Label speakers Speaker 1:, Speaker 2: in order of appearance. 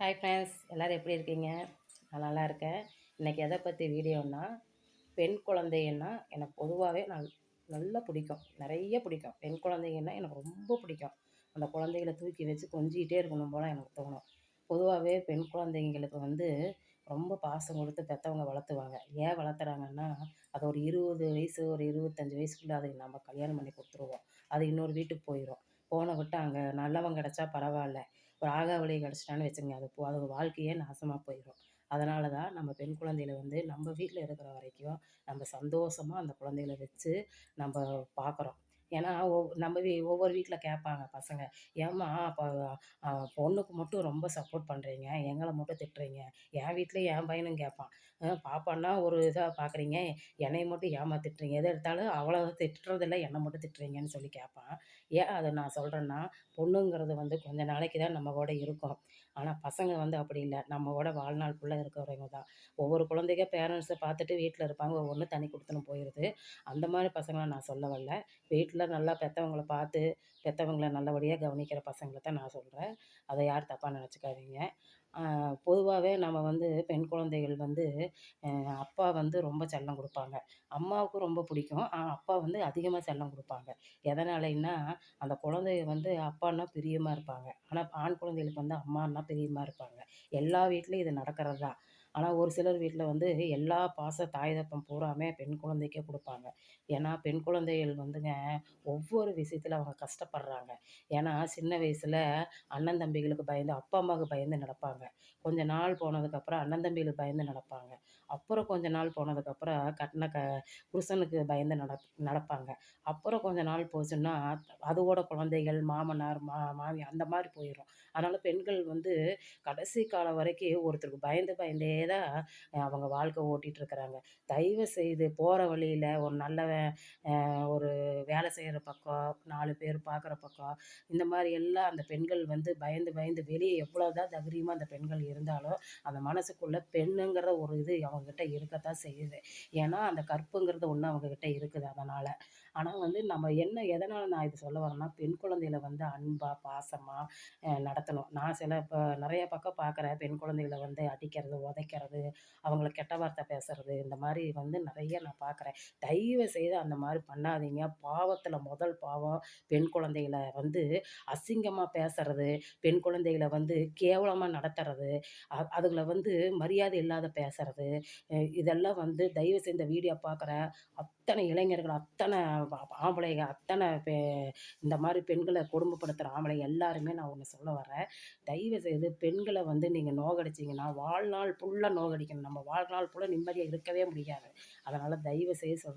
Speaker 1: Hi friends, எல்லோரும் எப்படி இருக்கீங்க? நான் நல்லா இருக்கேன். இன்றைக்கி எதை பற்றி வீடியோன்னா, பெண் குழந்தைன்னா எனக்கு பொதுவாகவே நல்லா பிடிக்கும். நிறைய பிடிக்கும். பெண் குழந்தைங்கன்னா எனக்கு ரொம்ப பிடிக்கும். அந்த குழந்தைகள தூக்கி வச்சு கொஞ்சிக்கிட்டே இருக்கணும் போல எனக்கு தோணும். பொதுவாகவே பெண் குழந்தைங்களுக்கு ரொம்ப பாசம் கொடுத்து பெற்றவங்க வளர்த்துவாங்க. ஏன் வளர்த்துறாங்கன்னா, அது ஒரு 20 வயசு, ஒரு 25 வயசுக்குள்ளே அதுக்கு நம்ம கல்யாணம் பண்ணி கொடுத்துருவோம். அது இன்னொரு வீட்டுக்கு போயிடும். போன விட்டு அங்கே நல்லவன் கிடச்சா பரவாயில்ல. ஒரு ஆகாவளி கிடச்சிட்டான்னு வச்சுக்கங்க, அது வாழ்க்கையே நாசமாக போயிடும். அதனால தான் நம்ம பெண் குழந்தைகள நம்ம வீட்டில் இருக்கிற வரைக்கும் நம்ம சந்தோஷமாக அந்த குழந்தைகள வச்சு நம்ம பார்க்குறோம். ஏன்னா நம்ம ஒவ்வொரு வீட்டில் கேட்பாங்க பசங்க, ஏம்மா அப்போ பொண்ணுக்கு மட்டும் ரொம்ப சப்போர்ட் பண்ணுறீங்க, எங்களை மட்டும் திட்டுறீங்க. என் வீட்லேயும் என் பையனும் கேட்பான், பாப்பான்னா ஒரு இதாக பார்க்குறீங்க, என்னைய மட்டும் ஏம்மா திட்டுறீங்க, எதை எடுத்தாலும் அவ்வளோ திட்டுறதில்ல, என்னை மட்டும் திட்டுறீங்கன்னு சொல்லி கேட்பான். ஏன் அதை நான் சொல்கிறேன்னா, பொண்ணுங்கிறது கொஞ்ச நாளைக்கு தான் நம்ம கூட இருக்கும். ஆனால் பசங்க அப்படி இல்லை, நம்ம கூட வாழ்நாள் ஃபுல்லாக இருக்கிறவங்க தான். ஒவ்வொரு குழந்தைங்க பேரண்ட்ஸை பார்த்துட்டு வீட்டில் இருப்பாங்க, ஒவ்வொன்றும் தனி கொடுத்துன்னு போயிடுது. அந்த மாதிரி பசங்களை நான் சொல்ல வரல. வீட்டில் நல்லா பெற்றவங்கள பார்த்து பெற்றவங்கள நல்லபடியாக கவனிக்கிற பசங்களை தான் நான் சொல்கிறேன். அதை யாரும் தப்பாக நினச்சிக்காதீங்க. பொதுவாகவே நம்ம பெண் குழந்தைகள் அப்பா ரொம்ப செல்லம் கொடுப்பாங்க. அம்மாவுக்கும் ரொம்ப பிடிக்கும். அப்பா அதிகமாக செல்லம் கொடுப்பாங்க. எதனாலன்னா, அந்த குழந்தைய அப்பான்னா பிரியமாக இருப்பாங்க. ஆனால் ஆண் குழந்தைகளுக்கு அம்மான்னா பிரியமாக இருப்பாங்க. எல்லா வீட்லேயும் இது நடக்கிறது தான். ஆனால் ஒரு சிலர் வீட்டில் எல்லா தாய் தப்பம் பூராமே பெண் குழந்தைக்கே கொடுப்பாங்க. ஏன்னா பெண் குழந்தைகள் ஒவ்வொரு விஷயத்தில் அவங்க கஷ்டப்படுறாங்க. ஏன்னா சின்ன வயசில் அண்ணன் தம்பிகளுக்கு பயந்து, அப்பா அம்மாவுக்கு பயந்து நடப்பாங்க. கொஞ்ச நாள் போனதுக்கப்புறம் அண்ணன் தம்பிகளுக்கு பயந்து நடப்பாங்க. அப்புறம் கொஞ்ச நாள் போனதுக்கப்புறம் கட்டின புருஷனுக்கு பயந்து நடப்பாங்க. அப்புறம் கொஞ்ச நாள் போச்சுன்னா அதோட குழந்தைகள், மாமனார், மாமியார் அந்த மாதிரி போயிடும். அதனால் பெண்கள் கடைசி காலம் வரைக்கும் ஒருத்தருக்கு பயந்து பயந்தே தான் அவங்க வாழ்க்கை ஓட்டிகிட்ருக்குறாங்க. தயவு செய்து போகிற வழியில் ஒரு நல்லவன் ஒரு வேலை செய்கிற பக்கம், 4 பேர் பார்க்குற பக்கம், இந்த மாதிரி எல்லாம் அந்த பெண்கள் பயந்து பயந்து வெளியே எவ்வளோ தான் தைரியமாக அந்த பெண்கள் இருந்தாலும் அந்த மனசுக்குள்ளே பெண்ணுங்கிற ஒரு இது அவங்கக்கிட்ட இருக்கத்தான் செய்யுது. ஏன்னா அந்த கற்புங்கிறது ஒன்று அவங்கக்கிட்ட இருக்குது. அதனால் ஆனால் நம்ம என்ன எதனால் நான் இது சொல்ல வரேன்னா, பெண் குழந்தைகளை அன்பாக பாசமாக நடத்தணும். நான் இப்போ நிறைய பக்கம் பார்க்குறேன், பெண் குழந்தைகளை அடிக்கிறது, உதைக்கிறது, அவங்கள கெட்ட வார்த்தை பேசுறது, இந்த மாதிரி நிறைய நான் பார்க்குறேன். தயவு செய்து அந்த மாதிரி பண்ணாதீங்க. பாவத்தில் முதல் பாவம் பெண் குழந்தைகளை அசிங்கமாக பேசுறது, பெண் குழந்தைகளை கேவலமாக நடத்துறது, அதுகளை மரியாதை இல்லாத பேசுறது, இதெல்லாம் தயவு செய்து இந்த வீடியோ பார்க்குற அத்தனை இளைஞர்கள், அத்தனை ஆம்பளைங்க, அத்தனை இந்த மாதிரி பெண்களை கொடுமைப்படுத்துகிற ஆம்பளைங்க எல்லாருமே நான் ஒன்று சொல்ல வரேன். தயவு செய்து பெண்களை நீங்கள் நோகடிச்சிங்கன்னா வாழ்நாள் ஃபுல்லாக நோகடிக்கணும். நம்ம வாழ்நாள் ஃபுல்லாக நிம்மதியாக இருக்கவே முடியாது. அதனால் தயவு செய்து சொல்கிறேன்.